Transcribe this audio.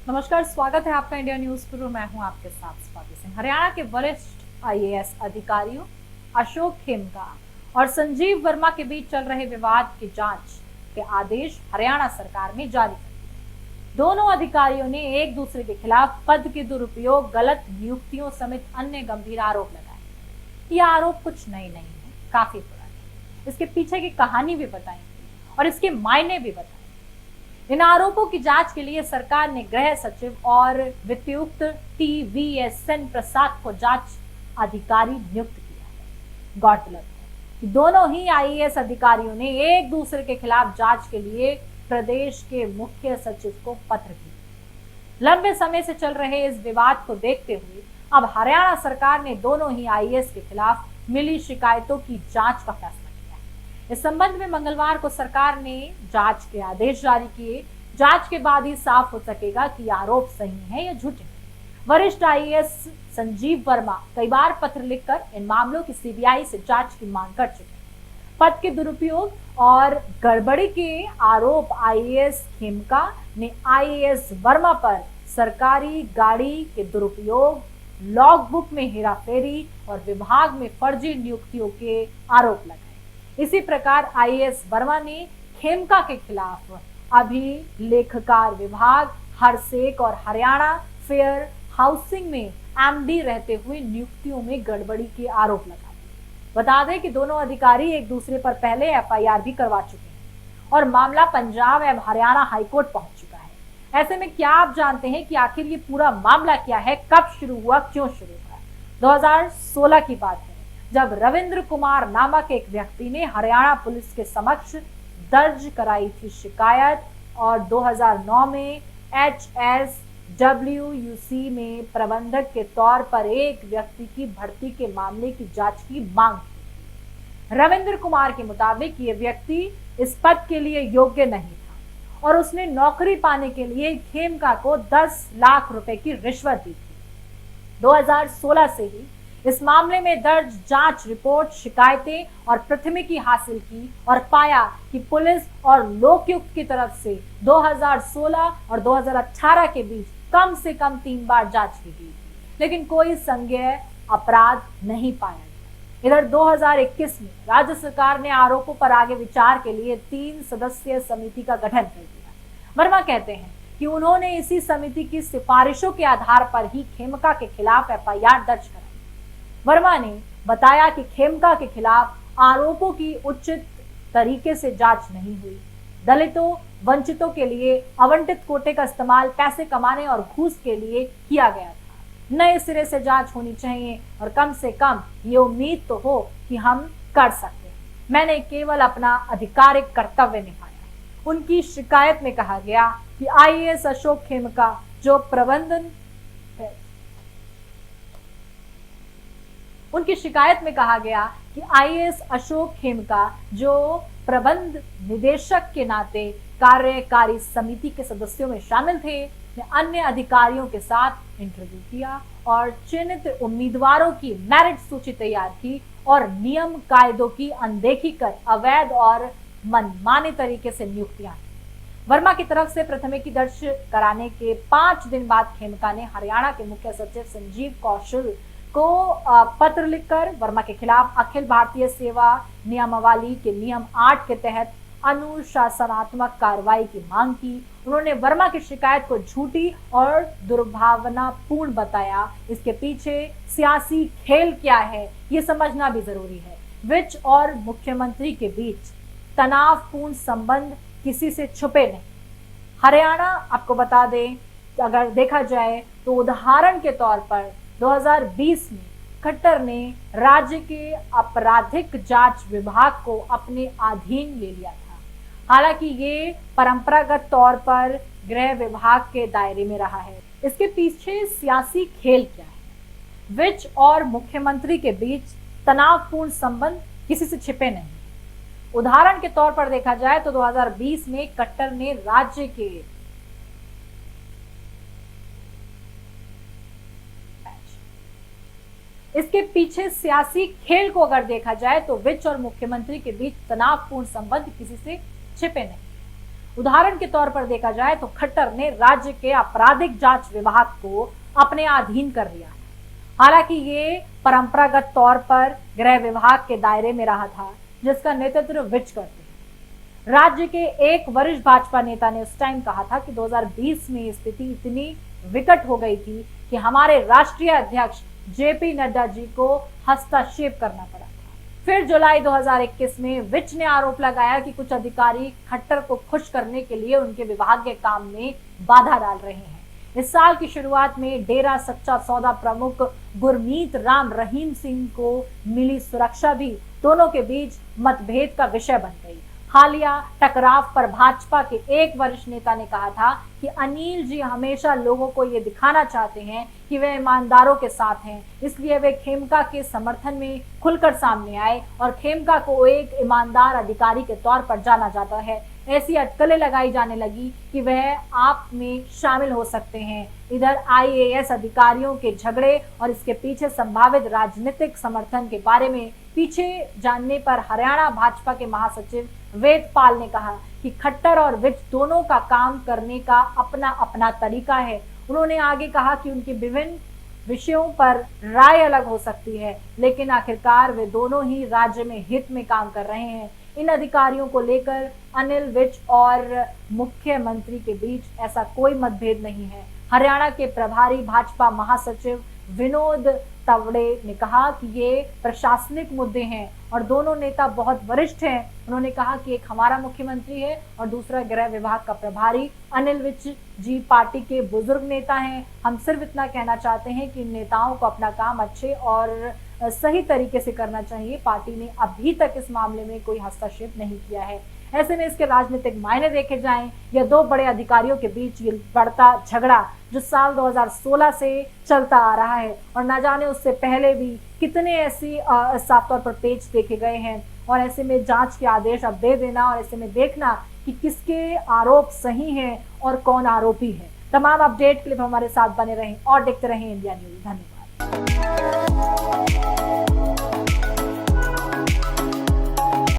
नमस्कार, स्वागत है आपका इंडिया न्यूज पर। मैं हूं आपके साथ स्वाति सिंह। हरियाणा के वरिष्ठ आईएएस अधिकारियों अशोक खेमका और संजीव वर्मा के बीच चल रहे विवाद की जांच के आदेश हरियाणा सरकार ने जारी कर दिए। दोनों अधिकारियों ने एक दूसरे के खिलाफ पद के दुरुपयोग, गलत नियुक्तियों समेत अन्य गंभीर आरोप लगाए। ये आरोप कुछ नए नहीं है, काफी पुराने। इसके पीछे की कहानी भी बताएंगे और इसके मायने भी बताएंगे। इन आरोपों की जांच के लिए सरकार ने गृह सचिव और वित्तायुक्त TVSN प्रसाद को जांच अधिकारी नियुक्त किया है। गौरतलब है कि दोनों ही आईएएस अधिकारियों ने एक दूसरे के खिलाफ जांच के लिए प्रदेश के मुख्य सचिव को पत्र किया। लंबे समय से चल रहे इस विवाद को देखते हुए अब हरियाणा सरकार ने दोनों ही आईएएस के खिलाफ मिली शिकायतों की जांच का फैसला। इस संबंध में मंगलवार को सरकार ने जांच के आदेश जारी किए। जांच के बाद ही साफ हो सकेगा कि आरोप सही है या झूठे। वरिष्ठ आईएएस संजीव वर्मा कई बार पत्र लिखकर इन मामलों की सीबीआई से जांच की मांग कर चुके हैं। पद के दुरुपयोग और गड़बड़ी के आरोप आईएएस खेमका ने आईएएस वर्मा पर सरकारी गाड़ी के दुरुपयोग, लॉगबुक में हेराफेरी और विभाग में फर्जी नियुक्तियों के आरोप लगाए। इसी प्रकार आईएएस वर्मा ने खेमका के खिलाफ अभिलेखकार विभाग, हरसेक और हरियाणा फेयर हाउसिंग में MD रहते हुए नियुक्तियों में गड़बड़ी के आरोप लगाए। बता दें कि दोनों अधिकारी एक दूसरे पर पहले FIR भी करवा चुके हैं और मामला पंजाब एवं हरियाणा हाईकोर्ट पहुंच चुका है। ऐसे में क्या आप जानते हैं कि आखिर ये पूरा मामला क्या है, कब शुरू हुआ, क्यों शुरू हुआ? 2016 की बात है, जब रविंद्र कुमार नामक एक व्यक्ति ने हरियाणा पुलिस के समक्ष दर्ज कराई थी शिकायत और 2009 में HSWUC में प्रबंधक के तौर पर एक व्यक्ति की भर्ती के मामले की जांच की मांग की। रविंद्र कुमार के मुताबिक ये व्यक्ति इस पद के लिए योग्य नहीं था और उसने नौकरी पाने के लिए खेमका को 10 लाख रुपए की रिश्वत दी थी। 2016 से ही इस मामले में दर्ज जांच रिपोर्ट, शिकायतें और प्राथमिकी हासिल की और पाया कि पुलिस और लोकायुक्त की तरफ से 2016 और 2018 के बीच कम से कम 3 बार जांच की गई, लेकिन कोई संज्ञेय अपराध नहीं पाया गया। इधर 2021 में राज्य सरकार ने आरोपों पर आगे विचार के लिए 3 सदस्यीय समिति का गठन कर दिया। वर्मा कहते हैं कि उन्होंने इसी समिति की सिफारिशों के आधार पर ही खेमका के खिलाफ FIR दर्ज कराई। वर्मा ने बताया कि खेमका के खिलाफ आरोपों की उचित तरीके से जांच नहीं हुई। दलितों, वंचितों के लिए आवंटित कोटे का इस्तेमाल पैसे कमाने और घूस के लिए किया गया था। नए सिरे से जांच होनी चाहिए और कम से कम ये उम्मीद तो हो कि हम कर सकते हैं। मैंने केवल अपना आधिकारिक कर्तव्य निभाया। उनकी शिकायत में कहा गया कि आईएएस अशोक खेमका जो प्रबंध उनकी शिकायत में कहा गया कि आईएएस अशोक खेमका जो प्रबंध निदेशक के नाते कार्यकारी समिति के सदस्यों में शामिल थे, ने अन्य अधिकारियों के साथ इंटरव्यू किया और चयनित उम्मीदवारों की मेरिट सूची तैयार की और नियम कायदों की अनदेखी कर अवैध और मनमाने तरीके से नियुक्तियां। वर्मा की तरफ से प्राथमिकी दर्ज कराने के 5 दिन बाद खेमका ने हरियाणा के मुख्य सचिव संजीव कौशल को पत्र लिखकर वर्मा के खिलाफ अखिल भारतीय सेवा नियमावली के नियम 8 के तहत अनुशासनात्मक कार्रवाई की मांग की। उन्होंने वर्मा की शिकायत को झूठी और दुर्भावनापूर्ण बताया। इसके पीछे सियासी खेल क्या है, ये समझना भी जरूरी है। विच और मुख्यमंत्री के बीच तनावपूर्ण संबंध किसी से छुपे नहीं। हरियाणा, आपको बता दें, अगर देखा जाए तो उदाहरण के तौर पर 2020 में खट्टर ने राज्य के आपराधिक जांच विभाग को अपने अधीन ले लिया था। हालांकि ये परंपरागत तौर पर गृह विभाग के दायरे में रहा है। इसके पीछे सियासी खेल क्या है? विच और मुख्यमंत्री के बीच तनावपूर्ण संबंध किसी से छिपे नहीं। उदाहरण के तौर पर देखा जाए तो 2020 में खट्टर ने राज्य के इसके पीछे सियासी खेल को अगर देखा जाए तो विच और मुख्यमंत्री के बीच तनावपूर्ण संबंध किसी से छिपे नहीं। उदाहरण के तौर पर देखा जाए तो खट्टर ने राज्य के आपराधिक जांच विभाग को अपने अधीन कर लिया है। हालांकि ये परंपरागत तौर पर गृह विभाग के दायरे में रहा था, जिसका नेतृत्व विज करते हैं। राज्य के एक वरिष्ठ भाजपा नेता ने उस टाइम कहा था कि 2020 में स्थिति इतनी विकट हो गई थी कि हमारे राष्ट्रीय अध्यक्ष जेपी नड्डा जी को हस्तक्षेप करना पड़ा था। फिर जुलाई 2021 में विज ने आरोप लगाया कि कुछ अधिकारी खट्टर को खुश करने के लिए उनके विभाग के काम में बाधा डाल रहे हैं। इस साल की शुरुआत में डेरा सच्चा सौदा प्रमुख गुरमीत राम रहीम सिंह को मिली सुरक्षा भी दोनों के बीच मतभेद का विषय बन गई। हालिया टकराव पर भाजपा के एक वरिष्ठ नेता ने कहा था कि अनिल जी हमेशा लोगों को ये दिखाना चाहते हैं कि वे ईमानदारों के साथ हैं, इसलिए वे खेमका के समर्थन में खुलकर सामने आए और खेमका को एक ईमानदार अधिकारी के तौर पर जाना जाता है। ऐसी अटकलें लगाई जाने लगी कि वह आप में शामिल हो सकते हैं। इधर आईएएस अधिकारियों के झगड़े और इसके पीछे संभावित राजनीतिक समर्थन के बारे में पीछे जानने पर हरियाणा भाजपा के महासचिव वेदपाल ने कहा कि खट्टर और विज दोनों का काम करने का अपना अपना तरीका है। उन्होंने आगे कहा कि उनकी विभिन्न विषयों पर राय अलग हो सकती है, लेकिन आखिरकार वे दोनों ही राज्य में हित में काम कर रहे हैं। इन अधिकारियों को लेकर अनिल विज और मुख्यमंत्री के बीच ऐसा कोई मतभेद नहीं है। हरियाणा के प्रभारी भाजपा महासचिव विनोद तवड़े ने कहा कि ये प्रशासनिक मुद्दे हैं और दोनों नेता बहुत वरिष्ठ हैं। उन्होंने कहा कि एक हमारा मुख्यमंत्री है और दूसरा गृह विभाग का प्रभारी अनिल विज जी पार्टी के बुजुर्ग नेता हैं। हम सिर्फ इतना कहना चाहते हैं कि इन नेताओं को अपना काम अच्छे और सही तरीके से करना चाहिए। पार्टी ने अभी तक इस मामले में कोई हस्तक्षेप नहीं किया है। ऐसे में इसके राजनीतिक मायने देखे जाएं या दो बड़े अधिकारियों के बीच ये बढ़ता झगड़ा जो साल 2016 से चलता आ रहा है और न जाने उससे पहले भी कितने ऐसी साफ तौर पर पेच देखे गए हैं, और ऐसे में जांच के आदेश अब दे देना और ऐसे में देखना कि किसके आरोप सही हैं और कौन आरोपी है। तमाम अपडेट के लिए हमारे साथ बने रहें और देखते रहें इंडिया न्यूज। धन्यवाद।